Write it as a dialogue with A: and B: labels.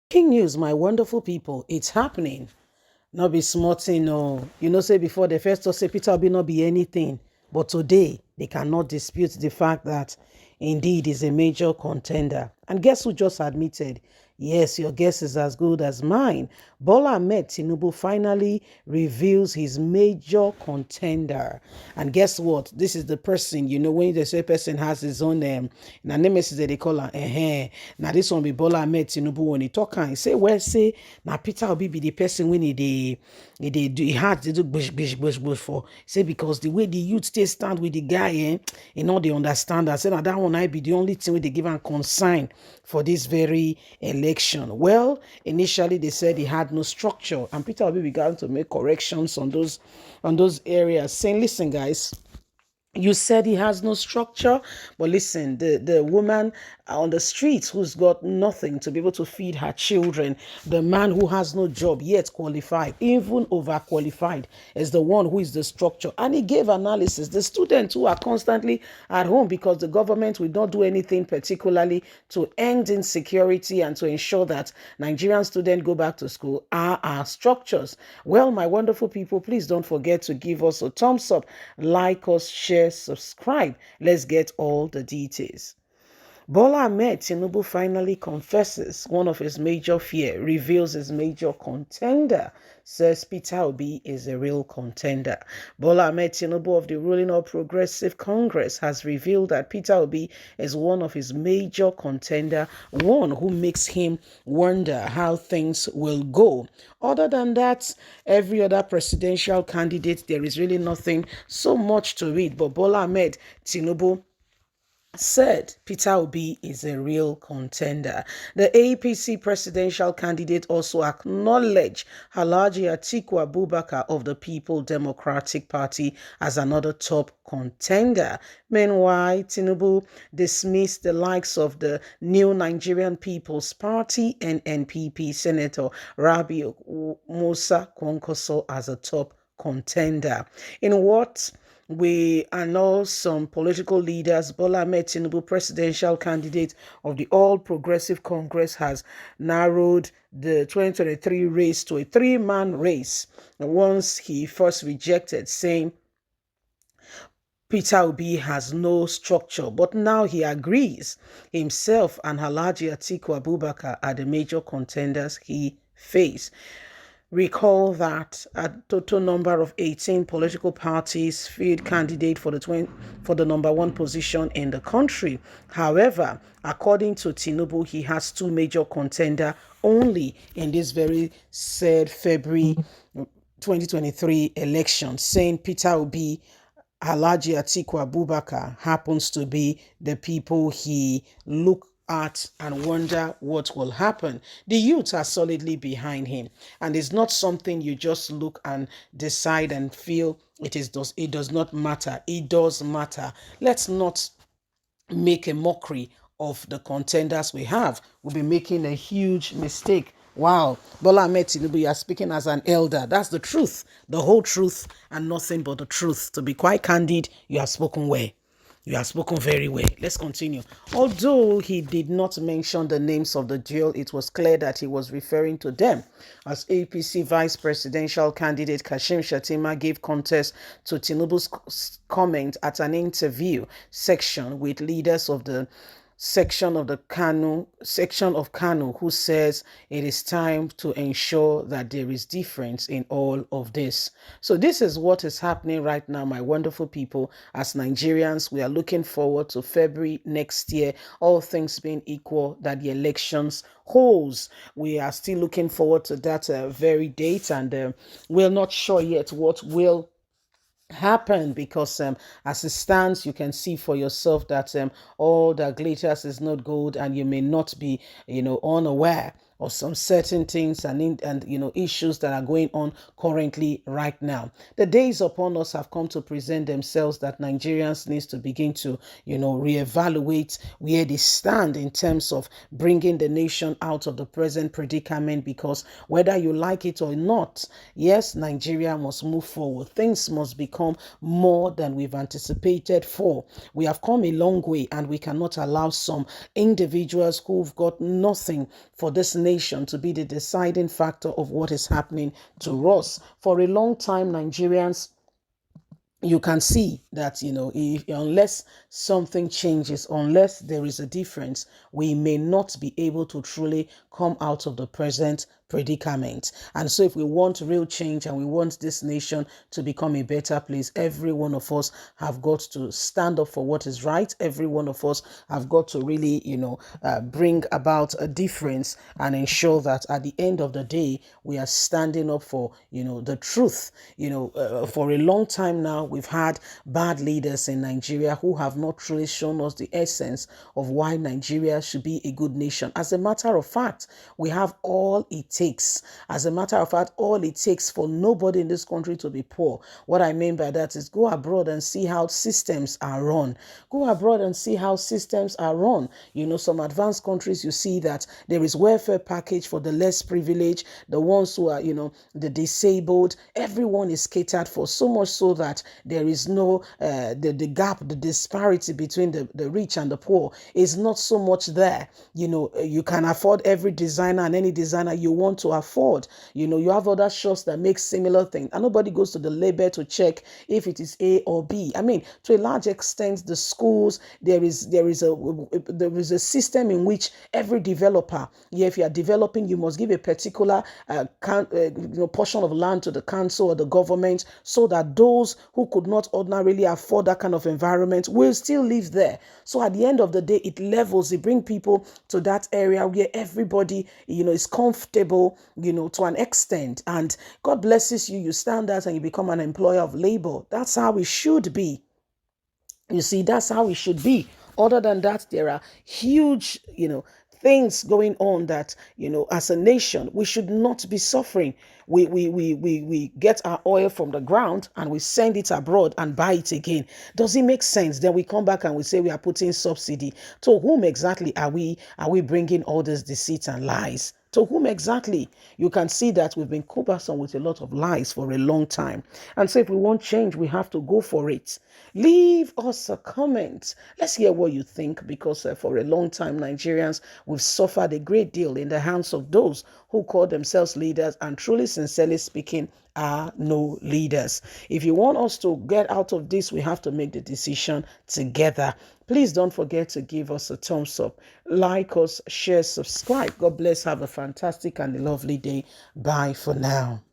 A: King news, my wonderful people, it's happening. Not be smarting, no. Say before the first to say Peter Obi not be anything. But today, they cannot dispute the fact that indeed is a major contender. And guess who just admitted? Yes, your guess is as good as mine. Bola Ahmed Tinubu finally reveals his major contender. And guess what? This is the person, when they say person has his own na nemesis they call am. Now this one be Bola Ahmed Tinubu when he talk am, he say, well, say, now Peter Obi be the person when he had to do bush for. Say because the way the youth stay stand with the guy, they understand that. Say now that one I be the only thing where they give am consign for this very election. Well, initially they said he had no structure, and Peter Obi began to make corrections on those areas, saying, listen, guys, you said he has no structure, but listen, the woman on the streets who's got nothing to be able to feed her children, the man who has no job yet qualified, even overqualified, is the one who is the structure. And he gave analysis. The students who are constantly at home because the government will not do anything particularly to end insecurity and to ensure that Nigerian students go back to school are our structures. Well, my wonderful people, please don't forget to give us a thumbs up, like us, share, subscribe. Let's get all the details. Bola Ahmed Tinubu finally confesses one of his major fears, reveals his major contender, says Peter Obi is a real contender. Bola Ahmed Tinubu of the ruling All Progressive Congress has revealed that Peter Obi is one of his major contender, one who makes him wonder how things will go. Other than that, every other presidential candidate, there is really nothing so much to it. But Bola Ahmed Tinubu said Peter Obi is a real contender. The APC presidential candidate also acknowledged Alhaji Atiku Abubakar of the People Democratic Party as another top contender. Meanwhile, Tinubu dismissed the likes of the New Nigerian People's Party and NPP Senator Rabiu Musa Kwankwaso as a top contender. In what we know some political leaders, Bola Ahmed Tinubu, presidential candidate of the All Progressive Congress, has narrowed the 2023 race to a three-man race. Once he first rejected, saying Peter Obi has no structure, but now he agrees himself and Alhaji Atiku Abubakar are the major contenders he faces. Recall that a total number of 18 political parties field candidate for the number one position in the country. However, according to Tinubu, he has two major contender only in this very said February 2023 election, saying Peter Obi, Alhaji Atiku Abubakar happens to be the people he look at and wonder what will happen. The youth are solidly behind him, and it's not something you just look and decide and feel it does not matter. It does matter. Let's not make a mockery of the contenders we have. We'll be making a huge mistake. Wow, Bola Ahmed Tinubu, you are speaking as an elder. That's the truth, the whole truth, and nothing but the truth. To be quite candid, you have spoken well. You have spoken very well. Let's continue. Although he did not mention the names of the duo, it was clear that he was referring to them. As APC vice presidential candidate Kashim Shettima gave contest to Tinubu's comment at an interview section with leaders of the section of Kanu who says it is time to ensure that there is difference in all of this. So this is what is happening right now, my wonderful people. As Nigerians, we are looking forward to February next year, all things being equal, that the elections holds. We are still looking forward to that very date, and we're not sure yet what will happen, because as it stands, you can see for yourself that all that glitters is not gold, and you may not be unaware of some certain things and issues that are going on currently right now. The days upon us have come to present themselves that Nigerians needs to begin to reevaluate where they stand in terms of bringing the nation out of the present predicament, because whether you like it or not, yes, Nigeria must move forward. Things must become more than we've anticipated for. We have come a long way, and we cannot allow some individuals who've got nothing for this nation to be the deciding factor of what is happening to us. For a long time, Nigerians, you can see that, unless something changes, unless there is a difference, we may not be able to truly come out of the present predicament. And so if we want real change and we want this nation to become a better place, every one of us have got to stand up for what is right. Every one of us have got to really, bring about a difference and ensure that at the end of the day, we are standing up for, the truth. For a long time now, we've had bad leaders in Nigeria who have not truly shown us the essence of why Nigeria should be a good nation. As a matter of fact, we have all it takes. As a matter of fact, all it takes for nobody in this country to be poor. What I mean by that is go abroad and see how systems are run. Go abroad and see how systems are run. Some advanced countries, you see that there is welfare package for the less privileged, the ones who are, the disabled. Everyone is catered for, so much so that there is no, the gap, the disparity between the rich and the poor is not so much there. You can afford every designer and any designer you want to afford. You have other shops that make similar things, and nobody goes to the label to check if it is A or B. I mean, to a large extent, the schools, there is a system in which every developer, if you are developing, you must give a particular portion of land to the council or the government, so that those who could not ordinarily afford that kind of environment will still live there. So at the end of the day, it levels, it brings people to that area where everybody, is comfortable, to an extent. And God blesses you, you stand out and you become an employer of labor. That's how it should be. You see, that's how it should be. Other than that, there are huge, things going on that, as a nation, we should not be suffering. We get our oil from the ground and we send it abroad and buy it again. Does it make sense? Then we come back and we say we are putting subsidy. To whom exactly are we bringing all this deceit and lies? To whom exactly? You can see that we've been cumbersome with a lot of lies for a long time. And so if we want change, we have to go for it. Leave us a comment. Let's hear what you think, because for a long time, Nigerians, we've suffered a great deal in the hands of those who call themselves leaders and truly, sincerely speaking, are no leaders. If you want us to get out of this, we have to make the decision together. Please don't forget to give us a thumbs up, like us, share, subscribe. God bless. Have a fantastic and lovely day. Bye for now.